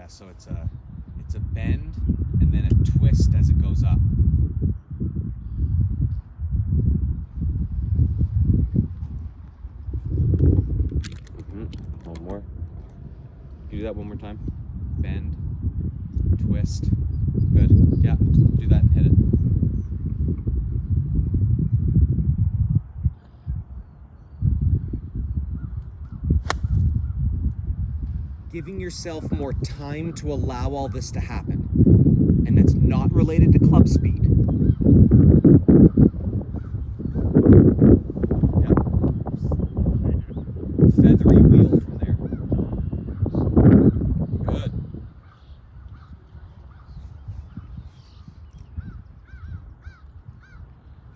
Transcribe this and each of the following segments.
Yeah, so it's a bend and then a twist as it goes up. One more. Can you do that one more time? Bend, twist. Good. Yeah, do that. Hit it. Giving yourself more time to allow all this to happen. And that's not related to club speed. Yeah. Feathery wheel from there. Good.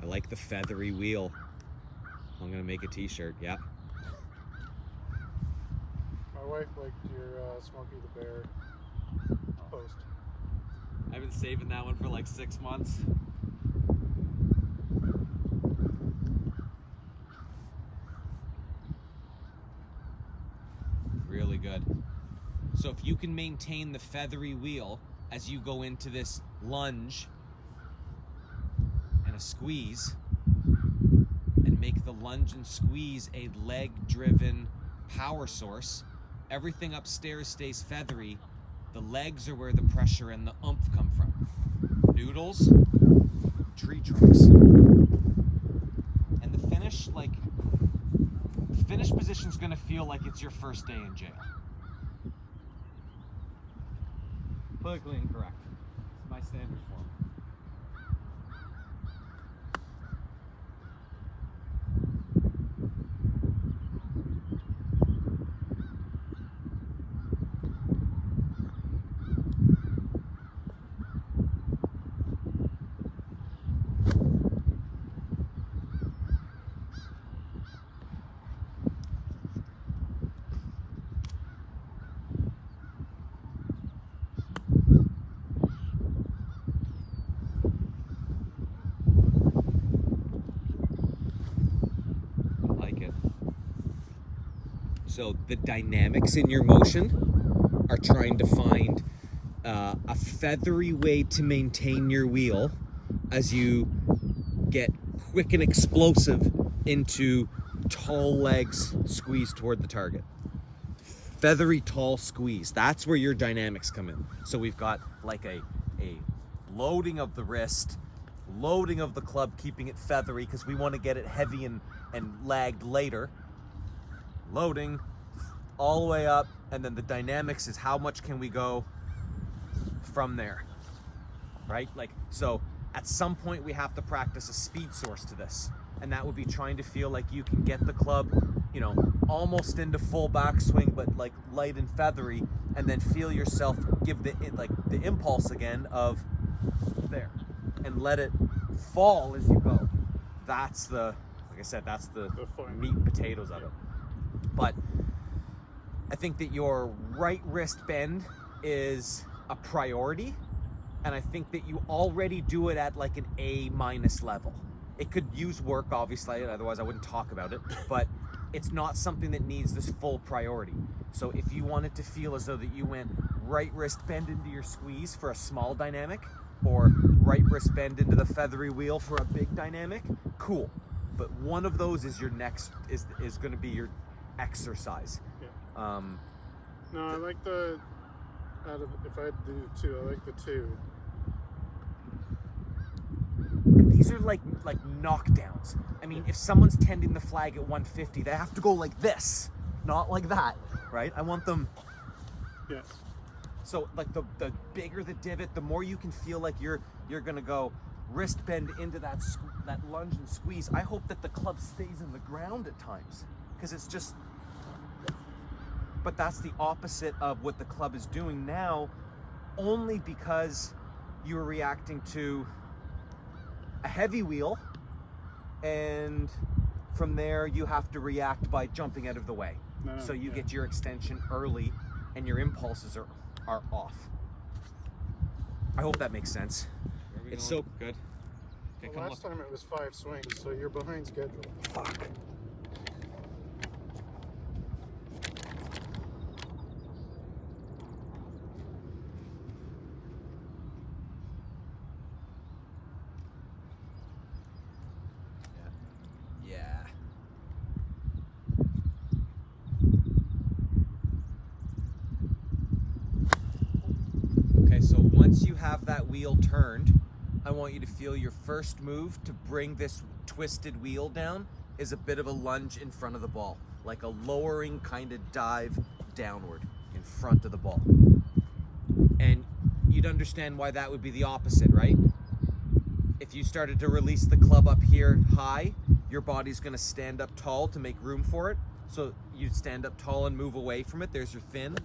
I like the feathery wheel. I'm gonna make a t-shirt, yeah. My wife liked your Smokey the Bear post. I've been saving that one for like 6 months. Really good. So if you can maintain the feathery wheel as you go into this lunge and a squeeze, and make the lunge and squeeze a leg-driven power source, everything upstairs stays feathery. The legs are where the pressure and the oomph come from. Noodles, tree trunks. And the finish, like, the finish position's gonna feel like it's your first day in jail. Politically incorrect. It's my standard form. So the dynamics in your motion are trying to find a feathery way to maintain your wheel as you get quick and explosive into tall legs squeeze toward the target. Feathery tall squeeze, that's where your dynamics come in. So we've got like a loading of the wrist, loading of the club, keeping it feathery because we want to get it heavy and lagged later. Loading all the way up, and then the dynamics is how much can we go from there, right? Like, so at some point we have to practice a speed source to this, and that would be trying to feel like you can get the club, you know, almost into full backswing, but like light and feathery, and then feel yourself give the impulse again of there, and let it fall as you go. That's the, like I said, that's the meat and potatoes of it. But I think that your right wrist bend is a priority, and I think that you already do it at like an A- level. It could use work, obviously, otherwise I wouldn't talk about it, but it's not something that needs this full priority. So if you wanted to feel as though that you went right wrist bend into your squeeze for a small dynamic, or right wrist bend into the feathery wheel for a big dynamic, cool. But one of those is your next, is going to be your exercise. Yeah. No, I like the, if I had to do two, I like the two. These are like knockdowns. I mean, if someone's tending the flag at 150, they have to go like this, not like that, right? I want them. Yes. So like the bigger the divot, the more you can feel like you're gonna go wrist bend into that lunge and squeeze. I hope that the club stays in the ground at times, because it's just. But that's the opposite of what the club is doing now, only because you're reacting to a heavy wheel, and from there you have to react by jumping out of the way. So you get your extension early and your impulses are off. I hope that makes sense. It's so good. Okay, well, last time it was 5 swings, so you're behind schedule. Fuck. have that wheel turned, I want you to feel your first move to bring this twisted wheel down is a bit of a lunge in front of the ball, like a lowering kind of dive downward in front of the ball. And you'd understand why that would be the opposite, right? If you started to release the club up here high, your body's gonna stand up tall to make room for it. So you stand up tall and move away from it. There's your fin.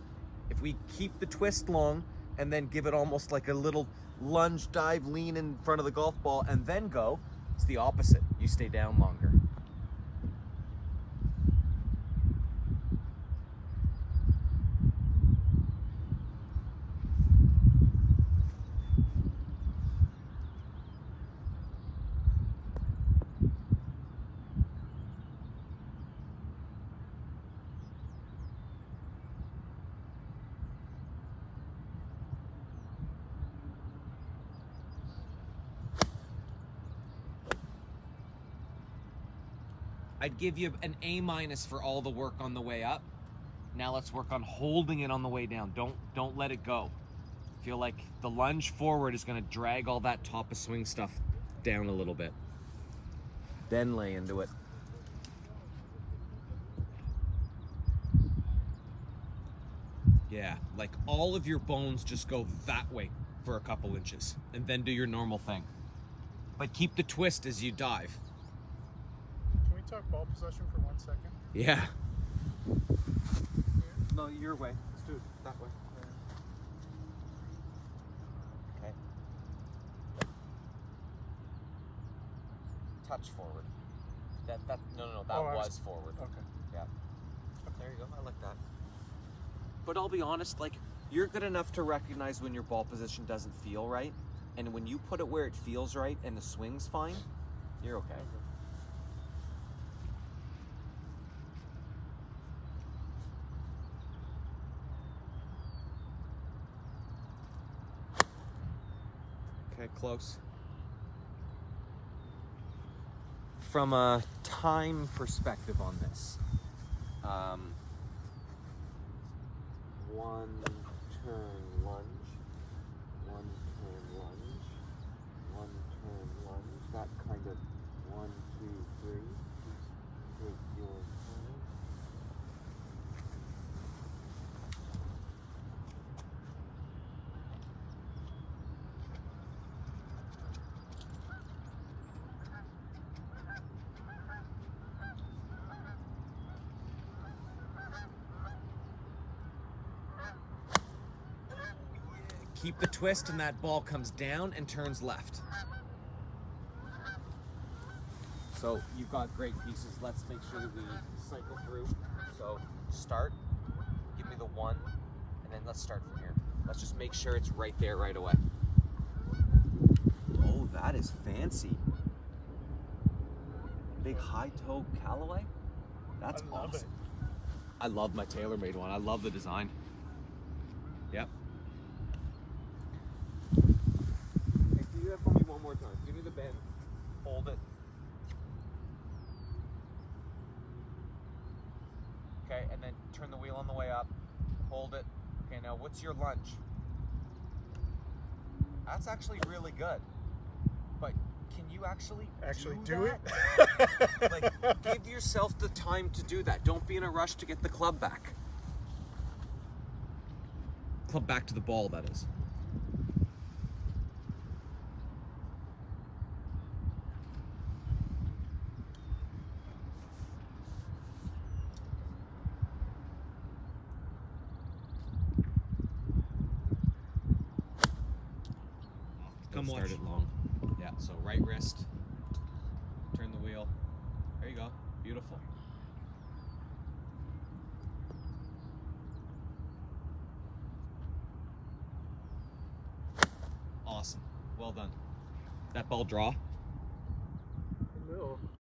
If we keep the twist long and then give it almost like a little lunge, dive, lean in front of the golf ball and then go, it's the opposite. You stay down longer. I'd give you an A- for all the work on the way up. Now let's work on holding it on the way down. Don't let it go. Feel like the lunge forward is gonna drag all that top of swing stuff down a little bit. Then lay into it. Yeah, like all of your bones just go that way for a couple inches and then do your normal thing. But keep the twist as you dive. Can we talk ball possession for 1 second? Yeah. No, your way. Let's do it that way. Okay. Touch forward. That no, that was forward. Okay. Yeah. There you go. I like that. But I'll be honest, like, you're good enough to recognize when your ball position doesn't feel right, and when you put it where it feels right and the swing's fine, you're okay. Okay, close. From a time perspective on this, one turn lunge, one turn lunge, one turn lunge, that kind of 1, 2, 3, just take your time. Keep the twist and that ball comes down and turns left. So you've got great pieces. Let's make sure that we cycle through. So start, give me the 1, and then let's start from here. Let's just make sure it's right there right away. Oh, that is fancy. Big high toe Callaway? That's awesome. I love my TaylorMade one. I love the design. Yep. Do that for me one more time. Give me the bend. Hold it. Okay, and then turn the wheel on the way up. Hold it. Okay, now what's your lunge? That's actually really good. But can you actually do it? Like, give yourself the time to do that. Don't be in a rush to get the club back. Club back to the ball, that is. Come watch. Start it long. Yeah, so right wrist, turn the wheel. There you go. Beautiful. Awesome. Well done. That ball draw? No.